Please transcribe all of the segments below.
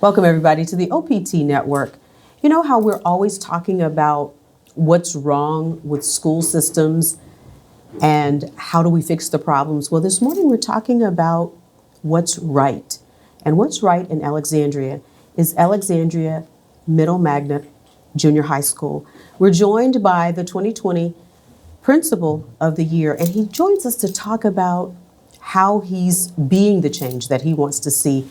Welcome, everybody, to the OPT Network. You know how we're always talking about what's wrong with school systems and how do we fix the problems? Well, this morning we're talking about what's right. And what's right in Alexandria is Alexandria Middle Magnet Junior High School. We're joined by the 2020 Principal of the Year, and he joins us to talk about how he's being the change that he wants to see,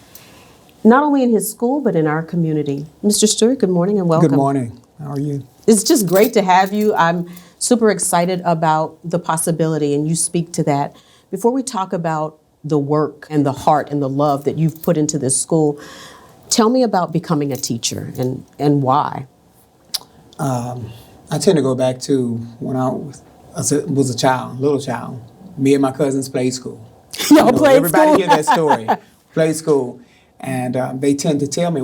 not only in his school, but in our community. Mr. Stewart, good morning and welcome. Good morning. How are you? It's just great to have you. I'm super excited about the possibility, and you speak to that. Before we talk about the work and the heart and the love that you've put into this school, tell me about becoming a teacher and why. I tend to go back to when I was a child, little child. Me and my cousins played school. Y'all played everybody school? hear that story. Played school. And they tend to tell me,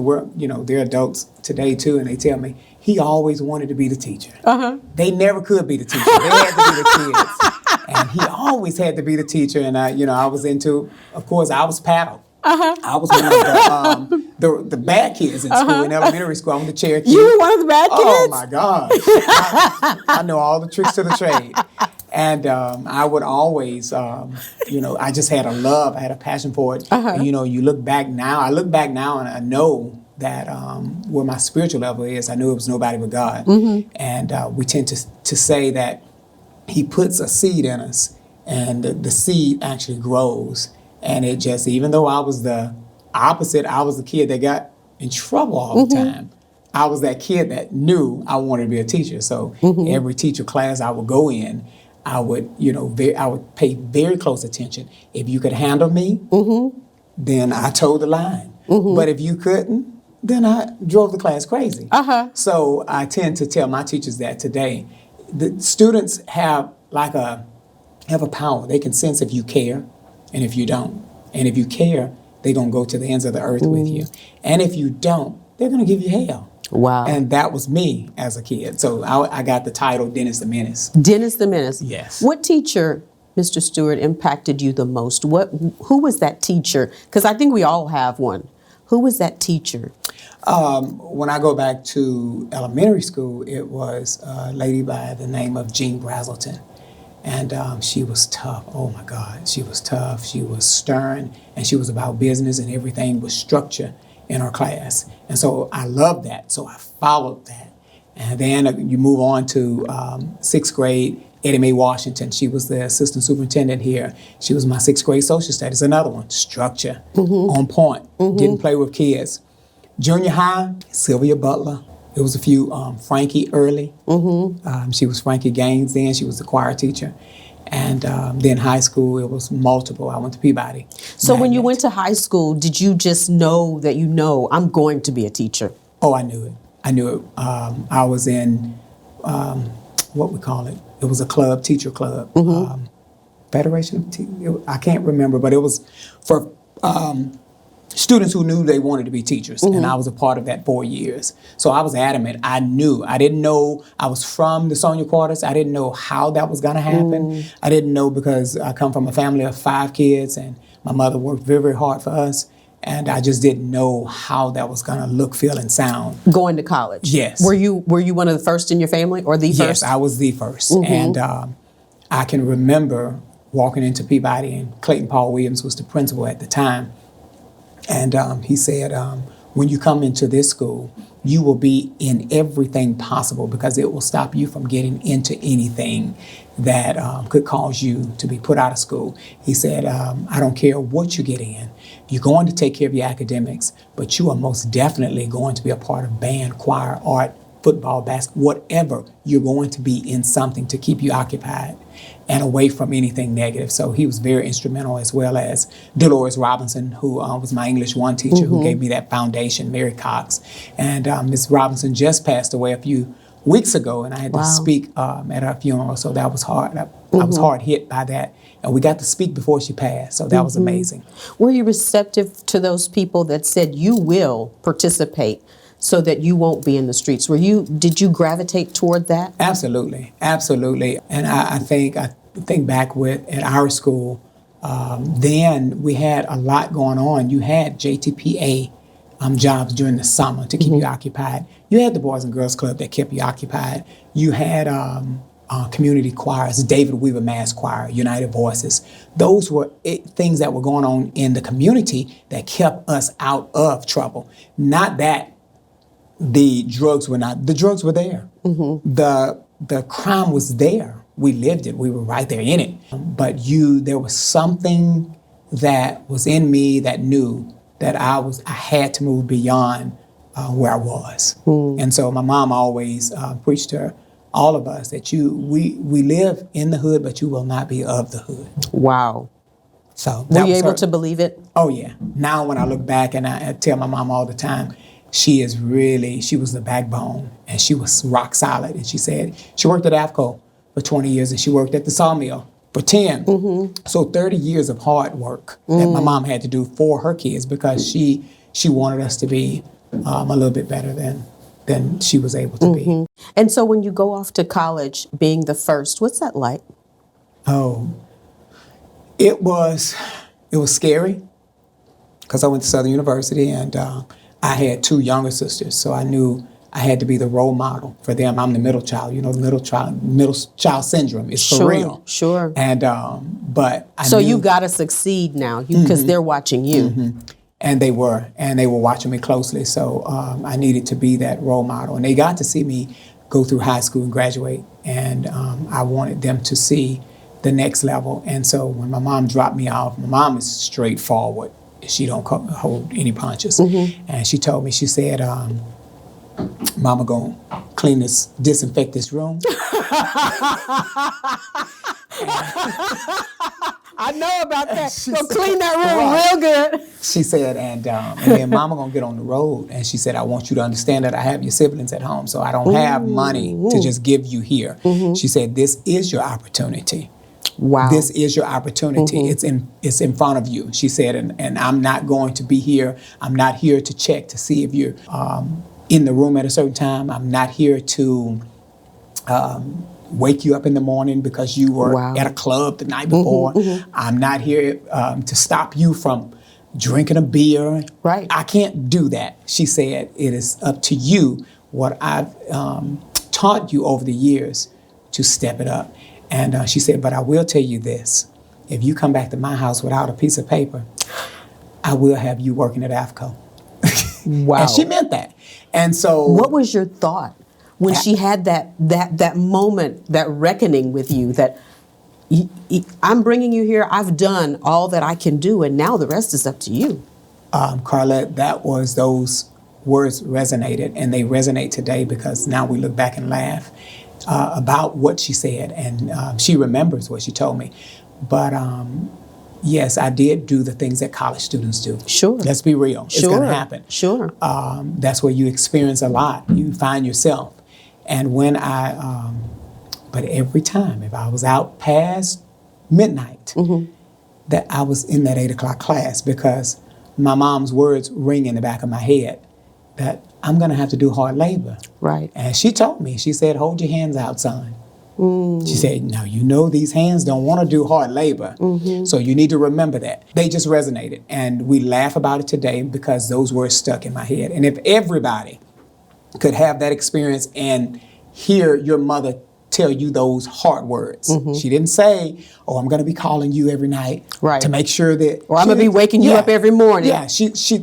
they're adults today too, and they tell me, he always wanted to be the teacher. Uh-huh. They never could be the teacher. They had to be the kids. And he always had to be the teacher. And I was into, of course, I was paddle. Uh-huh. I was one of the bad kids in school, in elementary school. I'm the Cherokee. You were one of the bad kids? Oh my God. I know all the tricks to the trade. And I would always, I just had a love, I had a passion for it. Uh-huh. And, you look back now, and I know that where my spiritual level is, I knew it was nobody but God. Mm-hmm. And we tend to say that he puts a seed in us, and the seed actually grows. And it just, even though I was the opposite, I was the kid that got in trouble all the time. I was that kid that knew I wanted to be a teacher. So every teacher class I would go in, I would, I would pay very close attention. If you could handle me, then I toed the line. But if you couldn't, then I drove the class crazy. Uh-huh. So I tend to tell my teachers that today. The students have a power. They can sense if you care and if you don't. And if you care, they're going to go to the ends of the earth with you. And if you don't, they're going to give you hell. Wow. And that was me as a kid. So I got the title Dennis the Menace. Dennis the Menace. Yes. What teacher, Mr. Stewart, impacted you the most? Who was that teacher? Because I think we all have one. Who was that teacher? When I go back to elementary school, it was a lady by the name of Jean Brazelton. And she was tough. Oh, my God. She was tough. She was stern. And she was about business, and everything was structure in our class. And so I loved that. So I followed that. And then you move on to sixth grade, Eddie Mae Washington. She was the assistant superintendent here. She was my sixth grade social studies. Another one, structure, on point, didn't play with kids. Junior high, Sylvia Butler. There was a few, Frankie Early. She was Frankie Gaines then. She was the choir teacher. And then high school, it was multiple. I went to Peabody. So when you went to high school, did you just know that I'm going to be a teacher? Oh, I knew it. I was in, what we call it. It was a club, teacher club. Federation of Teachers. I can't remember, but it was for students who knew they wanted to be teachers. And I was a part of that 4 years. So I was adamant. I didn't know I was from the Sonia Quarters. I didn't know how that was going to happen. I didn't know because I come from a family of 5 kids, and my mother worked very, very hard for us. And I just didn't know how that was going to look, feel, and sound. Going to college? Yes. Were you one of the first in your family, or the first? Yes, I was the first. And I can remember walking into Peabody, and Clayton Paul Williams was the principal at the time. And he said, when you come into this school, you will be in everything possible, because it will stop you from getting into anything that could cause you to be put out of school. He said, I don't care what you get in. You're going to take care of your academics, but you are most definitely going to be a part of band, choir, art, football, basketball, whatever. You're going to be in something to keep you occupied and away from anything negative. So he was very instrumental, as well as Dolores Robinson, who was my English 1 teacher, who gave me that foundation, Mary Cox. And Ms. Robinson just passed away a few weeks ago, and I had to speak at her funeral, so that was hard. I was hard hit by that. And we got to speak before she passed, so that was amazing. Were you receptive to those people that said you will participate so that you won't be in the streets? Did you gravitate toward that? Absolutely, absolutely. And I think back at our school, then we had a lot going on. You had JTPA jobs during the summer to keep you occupied. You had the Boys and Girls Club that kept you occupied. You had community choirs, David Weaver Mass Choir, United Voices. Those were things that were going on in the community that kept us out of trouble. Not that the drugs were there. The crime was there. We lived it. We were right there in it. But there was something that was in me that knew that I had to move beyond where I was. And so my mom always preached to all of us that we live in the hood, but you will not be of the hood. Wow. So were you able to believe it? Oh yeah. Now when I look back, and I tell my mom all the time, she was the backbone, and she was rock solid. And she said she worked at AFCO for 20 years, and she worked at the sawmill for 10. So 30 years of hard work that my mom had to do for her kids, because she wanted us to be a little bit better than she was able to be. And so when you go off to college, being the first, what's that like? Oh, it was scary, because I went to Southern University, and I had 2 younger sisters, so I knew I had to be the role model for them. I'm the middle child. You know, the middle child syndrome is for real. Sure. And but I so knew, you got to succeed now, because they're watching you. And they were watching me closely. So I needed to be that role model, and they got to see me go through high school and graduate. And I wanted them to see the next level. And so when my mom dropped me off, my mom is straightforward. She don't hold any punches. And she told me, she said, Mama gonna disinfect this room. I know about that. So clean that room real good. She said, and then Mama gonna get on the road. And she said, I want you to understand that I have your siblings at home, so I don't have money to just give you here. She said, this is your opportunity. Wow. This is your opportunity. It's in front of you. She said, and I'm not going to be here. I'm not here to check to see if you're in the room at a certain time. I'm not here to wake you up in the morning because you were at a club the night before. I'm not here to stop you from drinking a beer. Right. I can't do that. She said, it is up to you, what I've taught you over the years, to step it up. And she said, but I will tell you this. If you come back to my house without a piece of paper, I will have you working at AFCO. Wow. And she meant that. And so, what was your thought when she had that moment, that reckoning with you, that I'm bringing you here, I've done all that I can do, and now the rest is up to you? Carlette, those words resonated, and they resonate today, because now we look back and laugh about what she said, and she remembers what she told me. But yes, I did do the things that college students do. Sure. Let's be real. It's going to happen. Sure. That's where you experience a lot. You find yourself. And when but every time, if I was out past midnight, that I was in that 8 o'clock class, because my mom's words ring in the back of my head that I'm going to have to do hard labor. Right. And she told me, she said, hold your hands out, son. She said, now, you know these hands don't want to do hard labor, so you need to remember that. They just resonated, and we laugh about it today because those words stuck in my head. And if everybody could have that experience and hear your mother tell you those hard words. She didn't say, oh, I'm going to be calling you every night to make sure that... Or I'm going to be waking you up every morning. Yeah,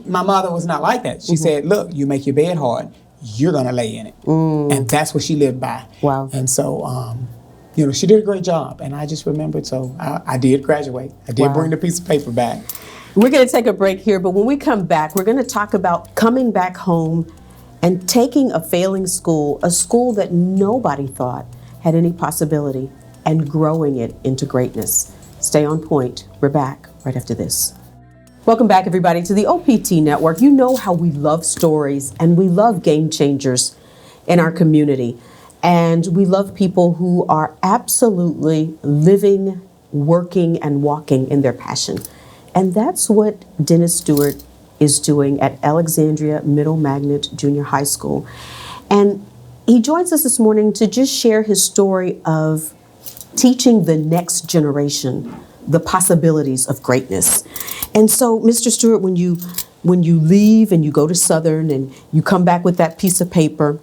my mother was not like that. She said, look, you make your bed hard, you're going to lay in it. And that's what she lived by. Wow. And so, she did a great job. And I just remembered, so I did graduate. I did bring the piece of paper back. We're going to take a break here, but when we come back, we're going to talk about coming back home and taking a failing school, a school that nobody thought had any possibility, and growing it into greatness. Stay on point. We're back right after this. Welcome back, everybody, to the OPT Network. You know how we love stories, and we love game changers in our community. And we love people who are absolutely living, working, and walking in their passion. And that's what Dennis Stewart is doing at Alexandria Middle Magnet Jr High School. And he joins us this morning to just share his story of teaching the next generation the possibilities of greatness. And so, Mr. Stewart, when you when you leave and you go to Southern and you come back with that piece of paper,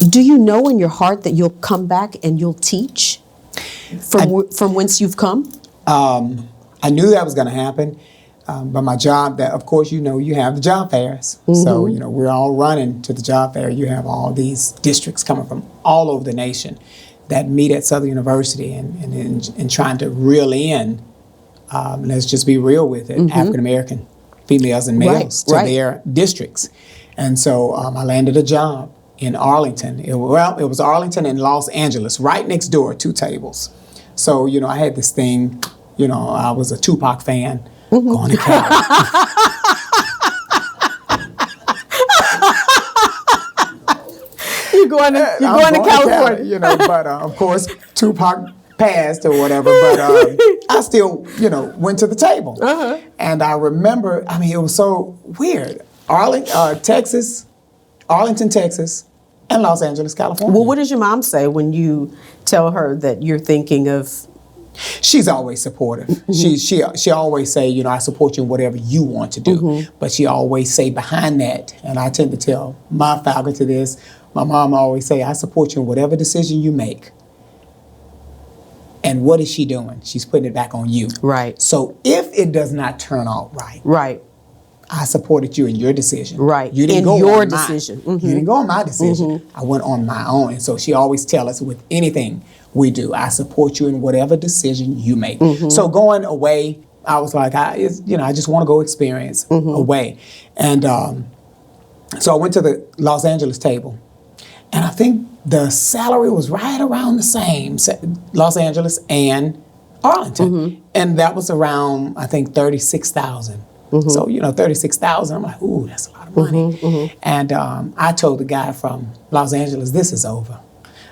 do you know in your heart that you'll come back and you'll teach from whence you've come? I knew that was going to happen, but my job, that of course, you have the job fairs. So, we're all running to the job fair. You have all these districts coming from all over the nation that meet at Southern University and trying to reel in, let's just be real with it, African-American females and males to their districts. And so I landed a job in Arlington. It was Arlington and Los Angeles, right next door, 2 tables. So, I had this thing, I was a Tupac fan going to Cali. You're going to California. But of course, Tupac passed or whatever, but I still, went to the table. And I remember, it was so weird. Arlington, Texas, and Los Angeles, California. Well, what does your mom say when you tell her that you're thinking of? She's always supportive. She always say, I support you in whatever you want to do. But she always say behind that, and I tend to tell my faculty this, my mom always say, I support you in whatever decision you make. And what is she doing? She's putting it back on you. Right. So if it does not turn out right, I supported you in your decision. Right. You didn't in go your on decision. You didn't go on my decision. I went on my own. And so she always tells us with anything we do, I support you in whatever decision you make. So going away, I was like, I just want to go experience away. And so I went to the Los Angeles table. And I think the salary was right around the same, Los Angeles and Arlington. And that was around, I think, $36,000. So, $36,000, I'm like, ooh, that's a lot of money. And I told the guy from Los Angeles, this is over.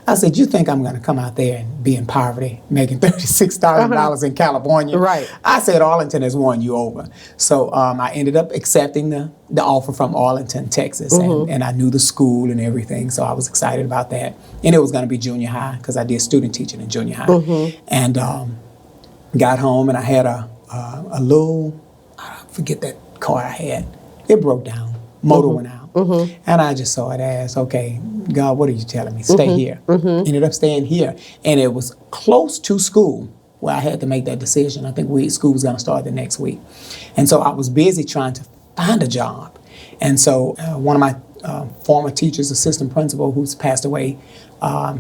I said, you think I'm going to come out there and be in poverty, making $36,000 in California? Right. I said, Arlington has won you over. So I ended up accepting the offer from Arlington, Texas. And I knew the school and everything, so I was excited about that. And it was going to be junior high, because I did student teaching in junior high. And got home, and I had a little, I forget that car I had. It broke down. Motor went out. And I just saw it as, okay, God, what are you telling me? Stay here. Ended up staying here. And it was close to school where I had to make that decision. I think school was going to start the next week. And so I was busy trying to find a job. And so one of my former teachers, assistant principal, who's passed away,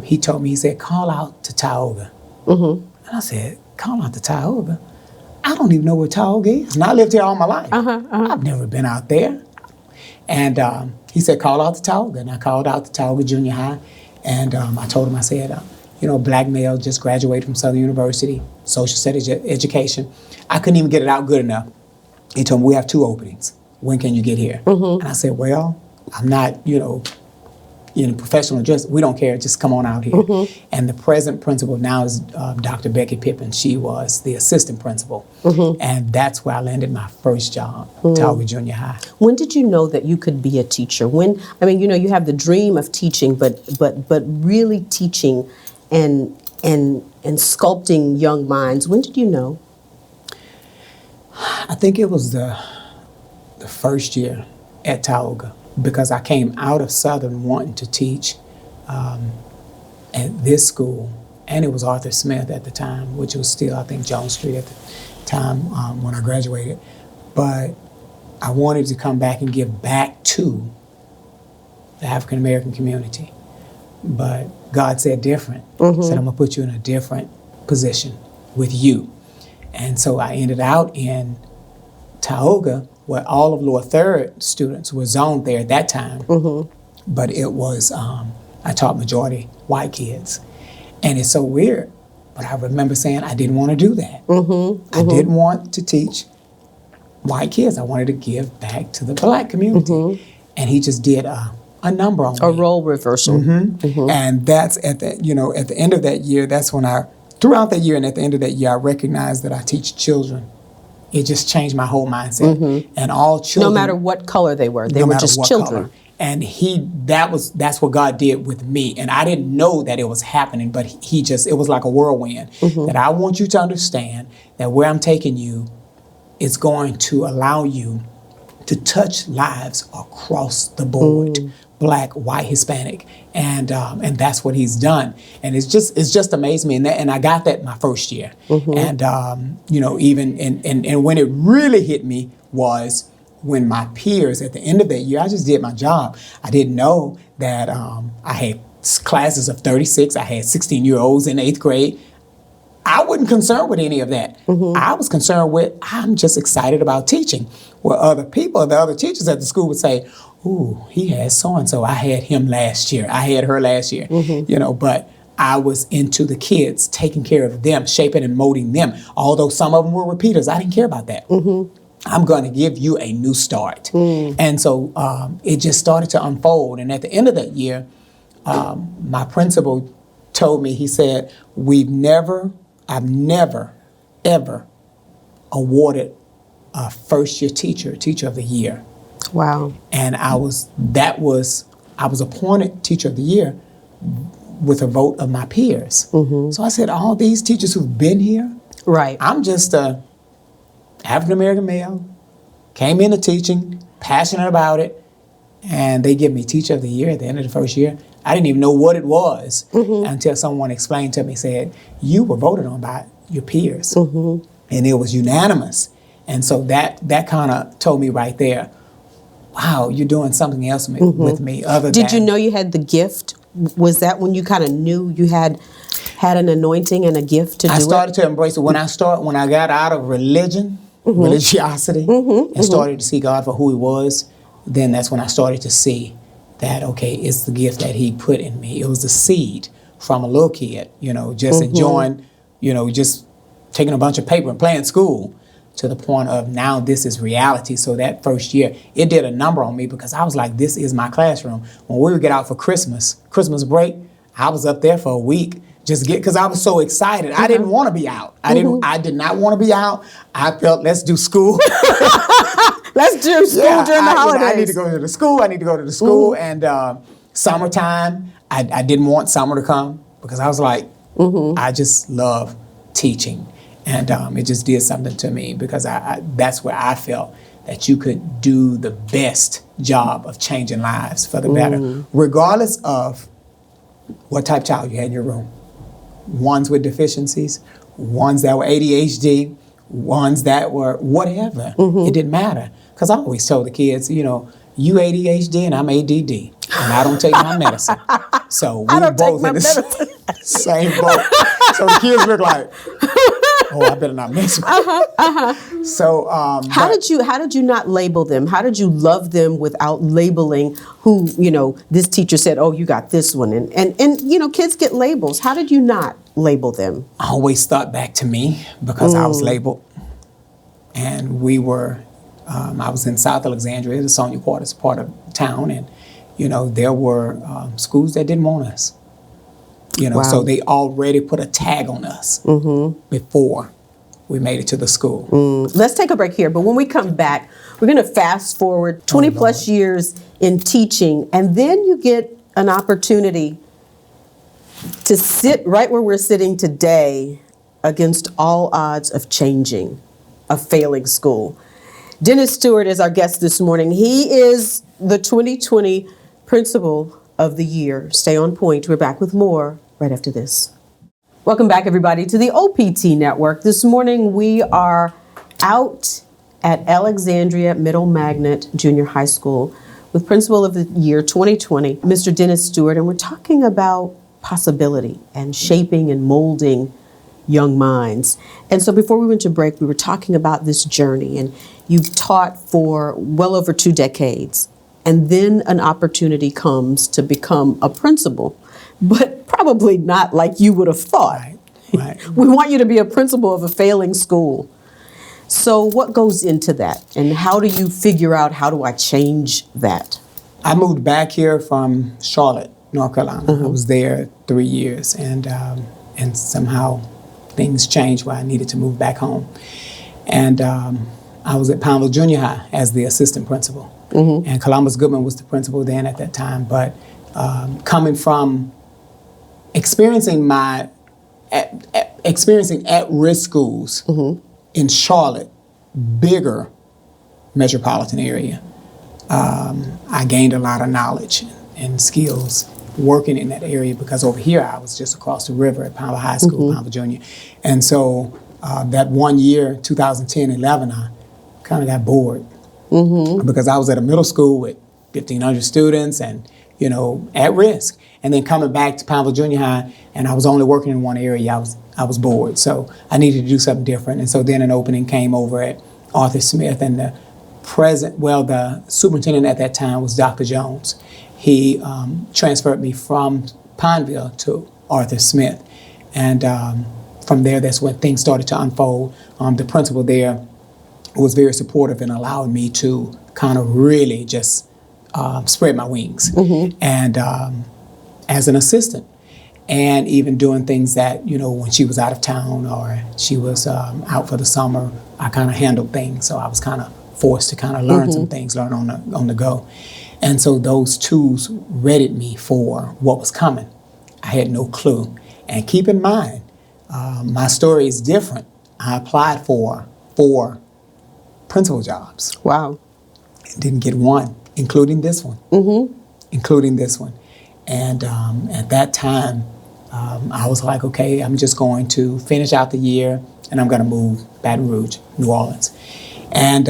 he told me, he said, call out to Tioga. And I said, call out to Tioga? I don't even know where Tioga is. And I lived here all my life. I've never been out there. And he said, call out to Tioga. And I called out to Tioga Junior High. And I told him, I said, black male, just graduated from Southern University, social studies education. I couldn't even get it out good enough. He told me, we have 2 openings. When can you get here? And I said, well, I'm not, in professional dress. We don't care. Just come on out here. And the present principal now is Dr. Becky Pippin. She was the assistant principal. And that's where I landed my first job, Tioga Junior High. When did you know that you could be a teacher? You have the dream of teaching, but really teaching and sculpting young minds. When did you know? I think it was the first year at Tioga, because I came out of Southern wanting to teach at this school, and it was Arthur Smith at the time, which was still, I think, Jones Street at the time when I graduated. But I wanted to come back and give back to the African American community. But God said different. He said, I'm gonna put you in a different position with you. And so I ended out in Tioga, where all of lower third students were zoned there at that time. But it was, I taught majority white kids. And it's so weird, but I remember saying I didn't want to do that. I didn't want to teach white kids. I wanted to give back to the black community. And he just did a number on me. A role reversal. And that's at the end of that year, that's when throughout that year and at the end of that year, I recognized that I teach children. It just changed my whole mindset. And all children, no matter what color they were just children. Color. And that's what God did with me. And I didn't know that it was happening, but it was like a whirlwind. That I want you to understand that where I'm taking you is going to allow you to touch lives across the board, Black, white, Hispanic, and that's what he's done. And it's just amazed me. And I got that my first year. And even and when it really hit me was when my peers at the end of that year, I just did my job. I didn't know that I had classes of 36. I had 16-year-olds in 8th grade. I wasn't concerned with any of that. I was concerned with, I'm just excited about teaching. Where other people, the other teachers at the school would say, ooh, he has so-and-so. I had him last year. I had her last year. But I was into the kids, taking care of them, shaping and molding them. Although some of them were repeaters, I didn't care about that. I'm going to give you a new start. And so it just started to unfold. And at the end of that year, my principal told me, he said, I've never, ever awarded a first-year teacher of the year. Wow. And I was appointed teacher of the year with a vote of my peers. So I said, all these teachers who've been here, right. I'm just a African-American male, came into teaching, passionate about it, and they give me teacher of the year at the end of the first year. I didn't even know what it was until someone explained to me, said, you were voted on by your peers. And it was unanimous. And so that kind of told me right there, wow, you're doing something else with me other than... Did you know you had the gift? Was that when you kind of knew you had an anointing and a gift to do it? I started to embrace it when I got out of religiosity, and started to see God for who he was. Then that's when I started to see that, okay, it's the gift that he put in me. It was the seed from a little kid, just enjoying, just taking a bunch of paper and playing school, to the point of now this is reality. So that first year, it did a number on me because I was like, this is my classroom. When we would get out for Christmas break, I was up there for a week because I was so excited. I didn't want to be out. I did not want to be out. I felt, let's do school. Let's do school during the holidays. I need to go to the school. And summertime, I didn't want summer to come because I was like, I just love teaching. And it just did something to me because that's where I felt that you could do the best job of changing lives for the better, regardless of what type of child you had in your room. Ones with deficiencies, ones that were ADHD, ones that were whatever. It didn't matter. Because I always told the kids, you ADHD and I'm ADD, and I don't take my medicine. So we both in the same boat. So the kids look like, oh, I better not mess with them. So how did you not label them? How did you love them without labeling who, this teacher said, oh, you got this one. And kids get labels. How did you not label them? I always thought back to me because I was labeled. And we were, I was in South Alexandria, the Sonia Quarters part of town. And, there were schools that didn't want us. Wow. So they already put a tag on us before we made it to the school. Let's take a break here, but when we come back, we're going to fast forward 20 plus years in teaching, and then you get an opportunity to sit right where we're sitting today against all odds of changing a failing school. Dennis Stewart is our guest this morning. He is the 2020 Principal of the Year. Stay on point. We're back with more right after this. Welcome back, everybody, to the OPT Network. This morning, we are out at Alexandria Middle Magnet Jr High School with Principal of the Year 2020, Mr. Dennis Stewart, and we're talking about possibility and shaping and molding young minds. And so before we went to break, we were talking about this journey, and you've taught for well over 2 decades. And then an opportunity comes to become a principal, but probably not like you would have thought. Right. We want you to be a principal of a failing school. So what goes into that? And how do you figure out, how do I change that? I moved back here from Charlotte, North Carolina. I was there 3 years, and somehow things changed where I needed to move back home. And I was at Pineville Junior High as the assistant principal. And Columbus Goodman was the principal then at that time. But coming from experiencing at-risk schools in Charlotte, bigger metropolitan area. I gained a lot of knowledge and skills working in that area because over here I was just across the river at Pineville High School, Pineville Junior. And so that one year, 2010-11, I kind of got bored because I was at a middle school with 1,500 students and, you know, at risk. And then coming back to Pineville Junior High, and I was only working in one area, I was bored. So I needed to do something different. And so then an opening came over at Arthur Smith, and the superintendent at that time was Dr. Jones. He transferred me from Pineville to Arthur Smith. And from there, that's when things started to unfold. The principal there was very supportive and allowed me to kind of really just spread my wings. And as an assistant, and even doing things that, you know, when she was out of town or she was out for the summer, I kind of handled things. So I was kind of forced to kind of learn some things, learn on the go. And so those tools readied me for what was coming. I had no clue. And keep in mind, my story is different. I applied for 4 principal jobs. Wow. Didn't get one, including this one. Including this one. And at that time, I was like, okay, I'm just going to finish out the year and I'm going to move Baton Rouge, New Orleans. And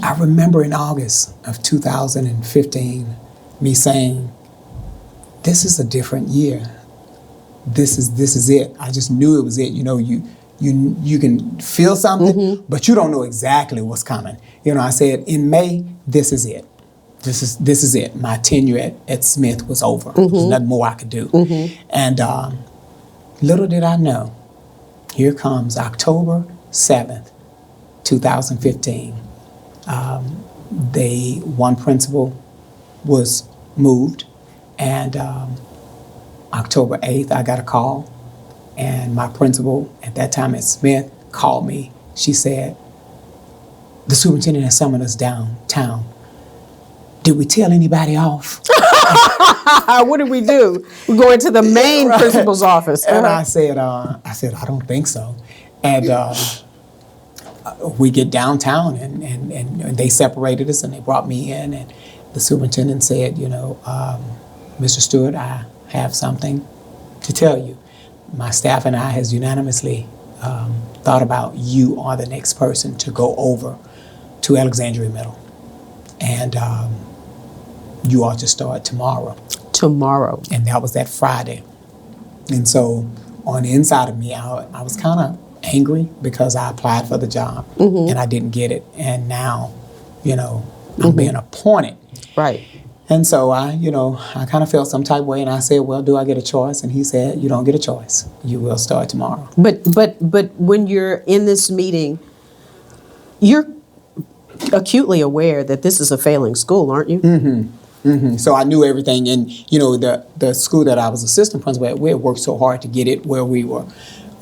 I remember in August of 2015, me saying, this is a different year. This is it. I just knew it was it. You know, you can feel something, but you don't know exactly what's coming. You know, I said, in May, this is it. This is it. My tenure at Smith was over. There was nothing more I could do. And little did I know, here comes October 7th, 2015. One principal was moved, and October 8th, I got a call, and my principal at that time at Smith called me. She said, the superintendent has summoned us downtown. Did we tell anybody off? What did we do? We're going to the main principal's office. And I said, I don't think so. And we get downtown, and they separated us, and they brought me in, and the superintendent said, you know, Mr. Stewart, I have something to tell you. My staff and I has unanimously thought about you are the next person to go over to Alexandria Middle. And you ought to start tomorrow. Tomorrow. And that was that Friday. And so on the inside of me, I was kind of angry because I applied for the job and I didn't get it. And now, you know, I'm being appointed. Right. And so I kind of felt some type of way, and I said, well, do I get a choice? And he said, you don't get a choice. You will start tomorrow. But when you're in this meeting, you're acutely aware that this is a failing school, aren't you? So I knew everything, and you know, the school that I was assistant principal at, we had worked so hard to get it where we were,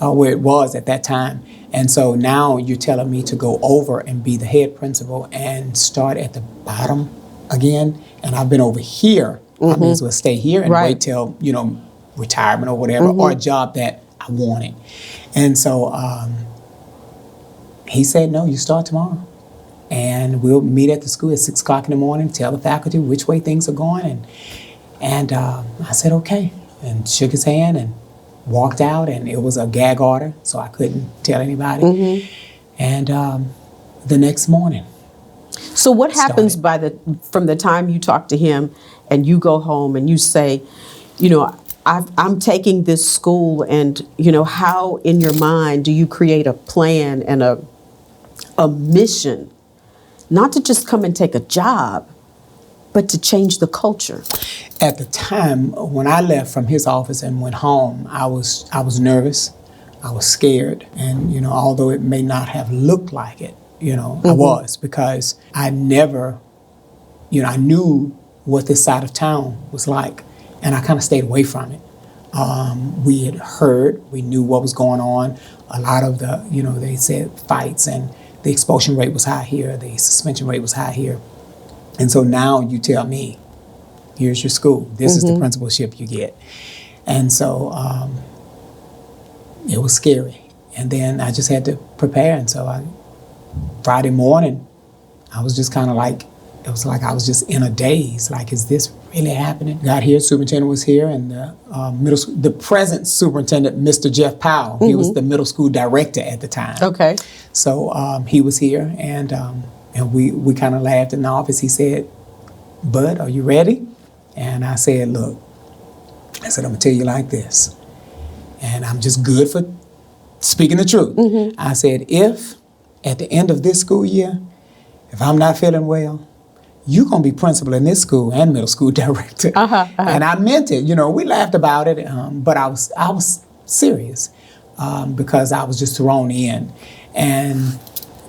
where it was at that time. And so now you're telling me to go over and be the head principal and start at the bottom again. And I've been over here. I may as well stay here and wait till, you know, retirement or whatever, or a job that I wanted. And so he said, no, you start tomorrow. And we'll meet at the school at 6 o'clock in the morning, tell the faculty which way things are going. And I said, okay, and shook his hand and walked out, and it was a gag order, so I couldn't tell anybody. And the next morning. So what happens from the time you talk to him and you go home and you say, you know, I'm taking this school, and, you know, how in your mind do you create a plan and a mission, not to just come and take a job, but to change the culture? At the time, when I left from his office and went home, I was nervous, I was scared, and, you know, although it may not have looked like it, you know, I was, because I never, you know, I knew what this side of town was like, and I kind of stayed away from it. We had heard, we knew what was going on. A lot of the, you know, they said fights, and the expulsion rate was high here, the suspension rate was high here. And so now you tell me, here's your school, this is the principalship you get. And so it was scary. And then I just had to prepare, and so Friday morning, I was just kind of like, it was like I was just in a daze. Like, is this really happening? Got here, superintendent was here, and the present superintendent, Mr. Jeff Powell, he was the middle school director at the time. Okay. So he was here, and we kind of laughed in the office. He said, "Bud, are you ready?" And I said, "Look," I said, "I'm gonna tell you like this, and I'm just good for speaking the truth." I said, "If at the end of this school year, if I'm not feeling well, you're going to be principal in this school and middle school director." And I meant it. You know, we laughed about it, but I was serious because I was just thrown in. And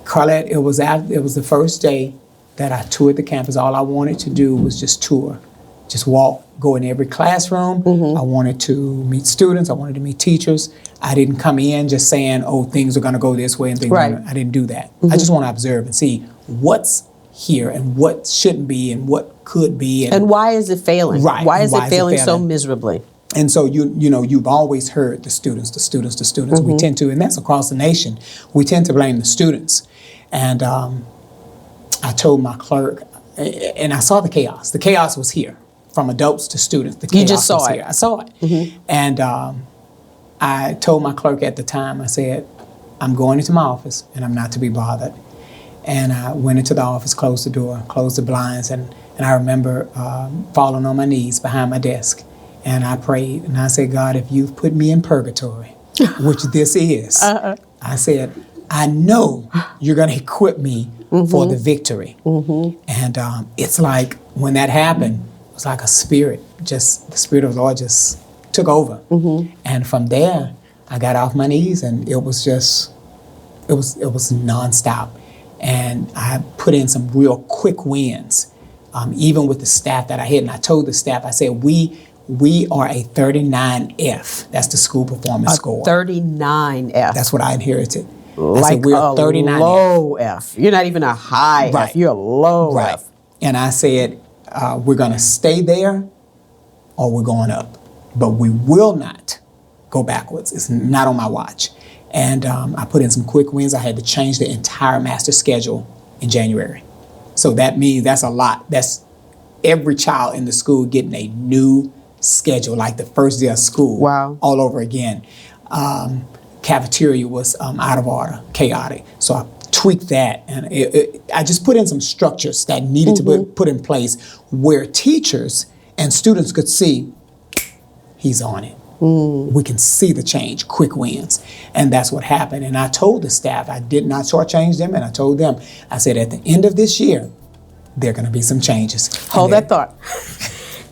Carlette, it was the first day that I toured the campus. All I wanted to do was just tour, just walk, go in every classroom. I wanted to meet students. I wanted to meet teachers. I didn't come in just saying, "Oh, things are going to go this way," and things. I didn't do that. I just want to observe and see what's here and what shouldn't be and what could be. And why is it failing? Right. Why is it failing so miserably? And so you've always heard the students. We tend to, and that's across the nation, we tend to blame the students. And I told my clerk, and I saw the chaos. The chaos was here, from adults to students. The chaos You just saw was it. here. I saw it. And I told my clerk at the time, I said, "I'm going into my office and I'm not to be bothered." And I went into the office, closed the door, closed the blinds, and I remember falling on my knees behind my desk. And I prayed, and I said, "God, if you've put me in purgatory, which this is," I said, "I know you're going to equip me for the victory." And it's like when that happened, it was like a spirit, just the Spirit of the Lord just took over. And from there, I got off my knees, and it was nonstop. And I put in some real quick wins, even with the staff that I had. And I told the staff, I said, we are a 39F. That's the school performance score. 39F. That's what I inherited. Like I said, we're a 39F. Low F. You're not even a high F. You're a low F. And I said, we're going to stay there or we're going up. But we will not go backwards. It's not on my watch. And I put in some quick wins. I had to change the entire master schedule in January. So that means that's a lot. That's every child in the school getting a new schedule, like the first day of school. Wow. All over again. Cafeteria was out of order, chaotic. So I tweaked that. And I just put in some structures that needed to be put in place where teachers and students could see he's on it. We can see the change, quick wins. And that's what happened. And I told the staff, I did not shortchange them, and I told them, I said, at the end of this year, there are going to be some changes. Hold that thought.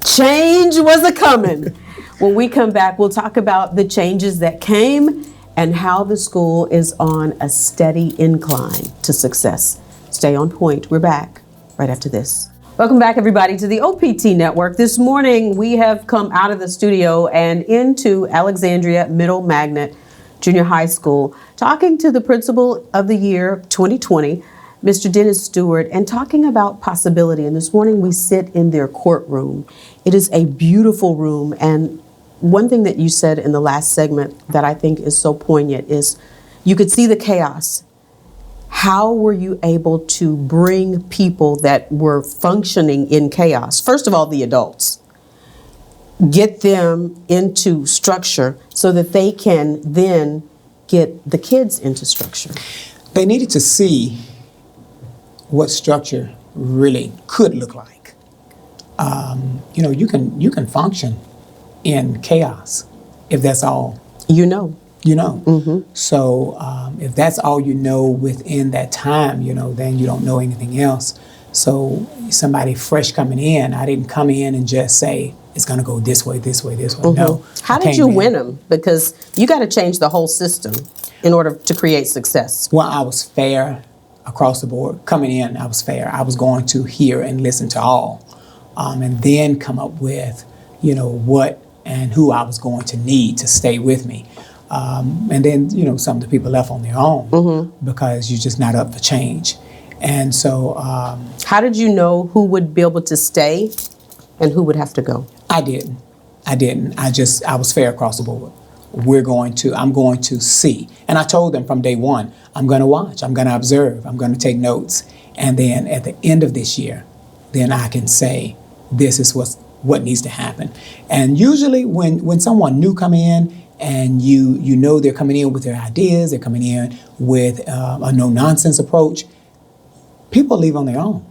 Change was a-coming. When we come back, we'll talk about the changes that came and how the school is on a steady incline to success. Stay on point. We're back right after this. Welcome back, everybody, to the OPT Network. This morning, we have come out of the studio and into Alexandria Middle Magnet Junior High School, talking to the Principal of the Year 2020, Mr. Dennis Stewart, and talking about possibility. And this morning, we sit in their courtroom. It is a beautiful room. And one thing that you said in the last segment that I think is so poignant is you could see the chaos. How were you able to bring people that were functioning in chaos? First of all, the adults. Get them into structure so that they can then get the kids into structure. They needed to see what structure really could look like. You can function in chaos if that's all you know. So if that's all you know within that time, then you don't know anything else. So somebody fresh coming in, I didn't come in and just say, it's going to go this way, this way, this way. No. How did you win them? Because you got to change the whole system in order to create success. Well, I was fair across the board. Coming in, I was fair. I was going to hear and listen to all, and then come up with, what and who I was going to need to stay with me. And then, some of the people left on their own because you're just not up for change. And so... how did you know who would be able to stay and who would have to go? I didn't. I was fair across the board. I'm going to see. And I told them from day one, I'm going to watch, I'm going to observe, I'm going to take notes. And then at the end of this year, then I can say, this is what needs to happen. And usually when someone new come in, and you know they're coming in with their ideas, they're coming in with a no-nonsense approach, people leave on their own.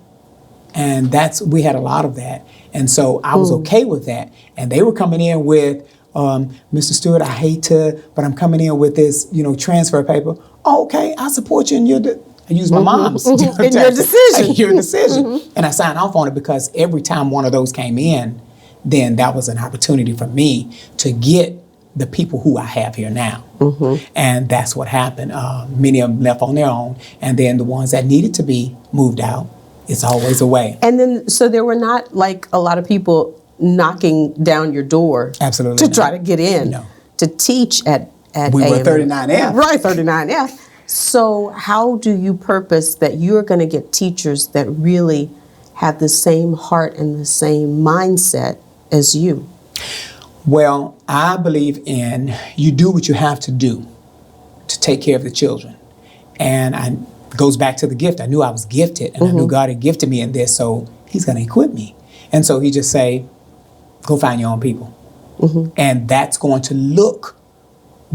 And we had a lot of that. And so I was okay with that. And they were coming in with, Mr. Stewart, I hate to, but I'm coming in with this, transfer paper. Oh, okay, I support you in I use my mom's. In your decision. Your decision. And I signed off on it because every time one of those came in, then that was an opportunity for me to get the people who I have here now. And that's what happened. Many of them left on their own. And then the ones that needed to be moved out, it's always a way. And then, so there were not like a lot of people knocking down your door Absolutely to try to get in No. to teach at We were AMA. 39F. Right, 39F. So how do you purpose that you're going to get teachers that really have the same heart and the same mindset as you? Well, I believe in you do what you have to do to take care of the children. And it goes back to the gift. I knew I was gifted, and I knew God had gifted me in this, so he's going to equip me. And so he just say, go find your own people. And that's going to look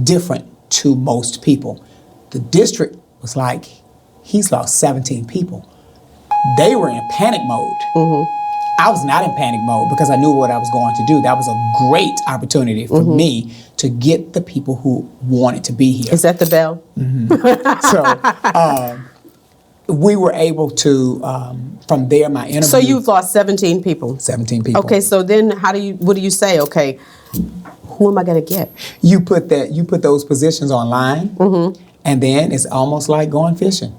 different to most people. The district was like, he's lost 17 people. They were in panic mode. I was not in panic mode because I knew what I was going to do. That was a great opportunity for me to get the people who wanted to be here. Is that the bell? So we were able to, from there, my interview. So you've lost 17 people. 17 people. Okay, so then what do you say? Okay, who am I going to get? You put those positions online, and then it's almost like going fishing.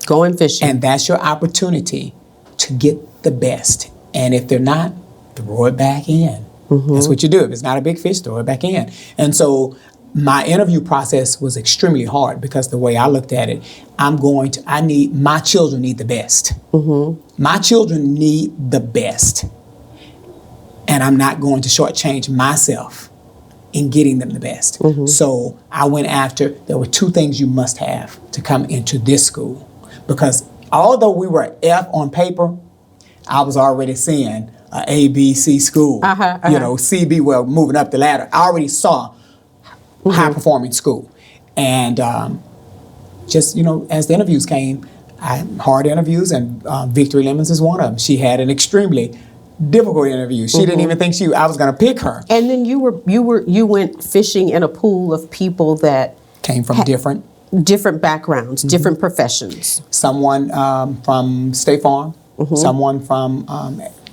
Going fishing. And that's your opportunity to get the best. And if they're not, throw it back in. That's what you do. If it's not a big fish, throw it back in. And so my interview process was extremely hard because the way I looked at it, my children need the best. My children need the best. And I'm not going to shortchange myself in getting them the best. So I went after, there were two things you must have to come into this school. Because although we were F on paper, I was already seeing a A, B, C school. CB, well, moving up the ladder. I already saw high-performing school. And just, as the interviews came, hard interviews, and Victory Lemons is one of them. She had an extremely difficult interview. She didn't even think I was going to pick her. And then you went fishing in a pool of people that Came from different backgrounds, different professions. Someone from State Farm. Someone from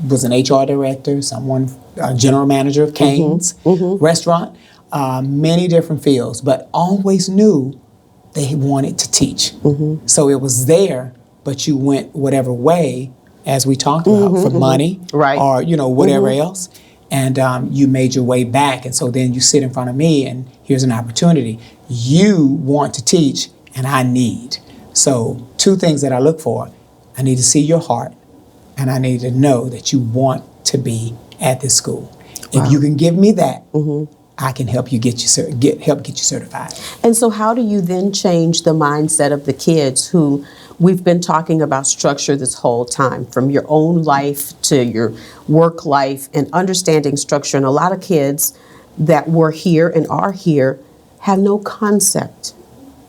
was an HR director, someone general manager of Cane's restaurant, many different fields, but always knew they wanted to teach. So it was there, but you went whatever way, as we talked about, for money, right, or whatever else, and you made your way back. And so then you sit in front of me, and here's an opportunity. You want to teach, and I need. So two things that I look for. I need to see your heart, and I need to know that you want to be at this school. Wow. If you can give me that, I can help you get you certified. And so how do you then change the mindset of the kids who we've been talking about structure this whole time, from your own life to your work life and understanding structure? And a lot of kids that were here and are here have no concept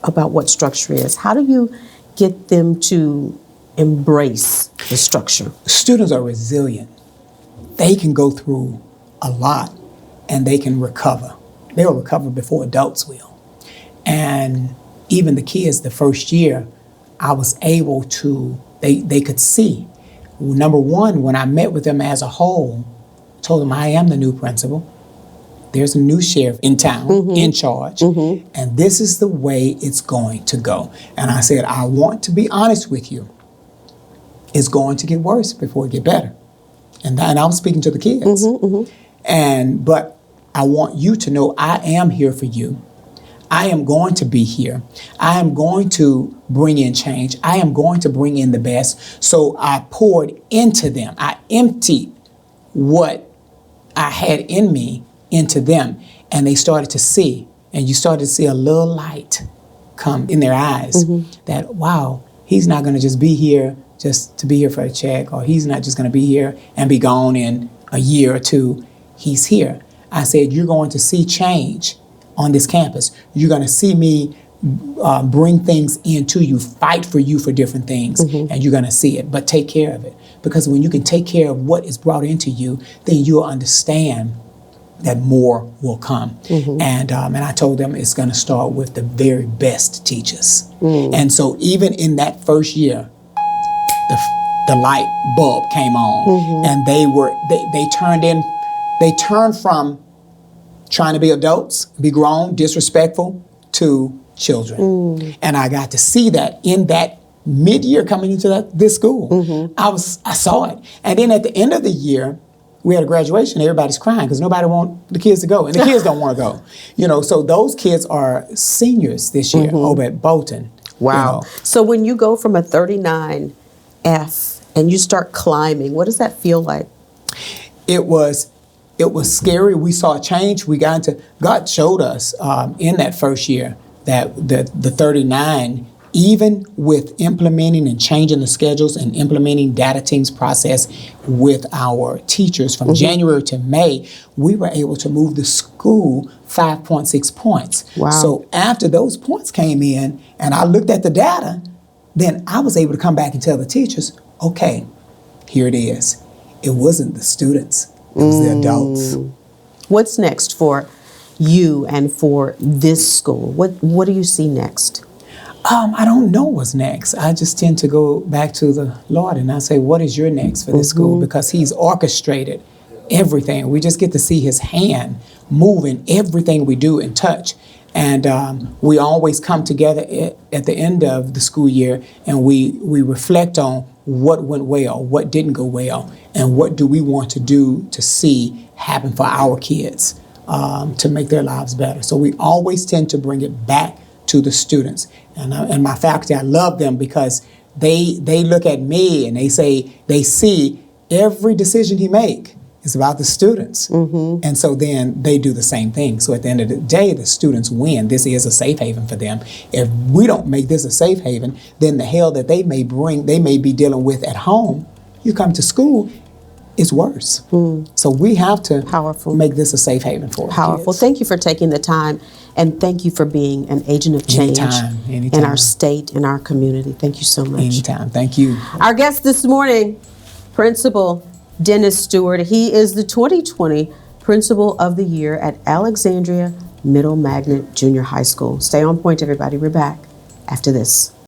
about what structure is. How do you get them to embrace the structure? Students are resilient. They can go through a lot and they can recover. They'll recover before adults will. And even the kids, the first year, I was able to, they could see. Number one, when I met with them as a whole, told them I am the new principal. There's a new sheriff in town, in charge, and this is the way it's going to go. And I said, I want to be honest with you. It's going to get worse before it get better. And I was speaking to the kids. But I want you to know I am here for you. I am going to be here. I am going to bring in change. I am going to bring in the best. So I poured into them. I emptied what I had in me into them, and they started to see, and you started to see a little light come in their eyes that, wow, he's not going to just be here just to be here for a check, or he's not just going to be here and be gone in a year or two. He's here. I said, you're going to see change on this campus. You're going to see me bring things into you, fight for you for different things, and you're going to see it. But take care of it. Because when you can take care of what is brought into you, then you'll understand that more will come. And I told them it's going to start with the very best teachers. And so even in that first year, the light bulb came on, and they turned from trying to be adults, be grown, disrespectful, to children. And I got to see that in that mid-year coming into this school. I saw it. And then at the end of the year, we had a graduation, everybody's crying because nobody wants the kids to go, and the kids don't want to go. So those kids are seniors this year over at Bolton. Wow. So when you go from a 39F and you start climbing, what does that feel like? It was scary. We saw a change. God showed us in that first year that the 39, even with implementing and changing the schedules and implementing data teams process with our teachers from January to May, we were able to move the school 5.6 points. Wow. So after those points came in and I looked at the data, then I was able to come back and tell the teachers, okay, here it is. It wasn't the students, it was the adults. What's next for you and for this school? What do you see next? I don't know what's next. I just tend to go back to the Lord and I say, what is your next for this school? Because he's orchestrated everything. We just get to see his hand moving everything we do and touch. And we always come together at the end of the school year and we reflect on what went well, what didn't go well, and what do we want to do to see happen for our kids to make their lives better. So we always tend to bring it back to the students. And my faculty, I love them because they look at me and they see every decision he make is about the students. And so then they do the same thing. So at the end of the day, the students win. This is a safe haven for them. If we don't make this a safe haven, then the hell that they may be dealing with at home, you come to school, it's worse. So we have to make this a safe haven for Powerful. kids. Thank you for taking the time, and thank you for being an agent of change Anytime. in our state, in our community. Thank you so much. Anytime. Thank you. Our guest this morning, Principal Dennis Stewart. He is the 2020 Principal of the Year at Alexandria Middle Magnet Jr. High School. Stay on point, everybody. We're back after this.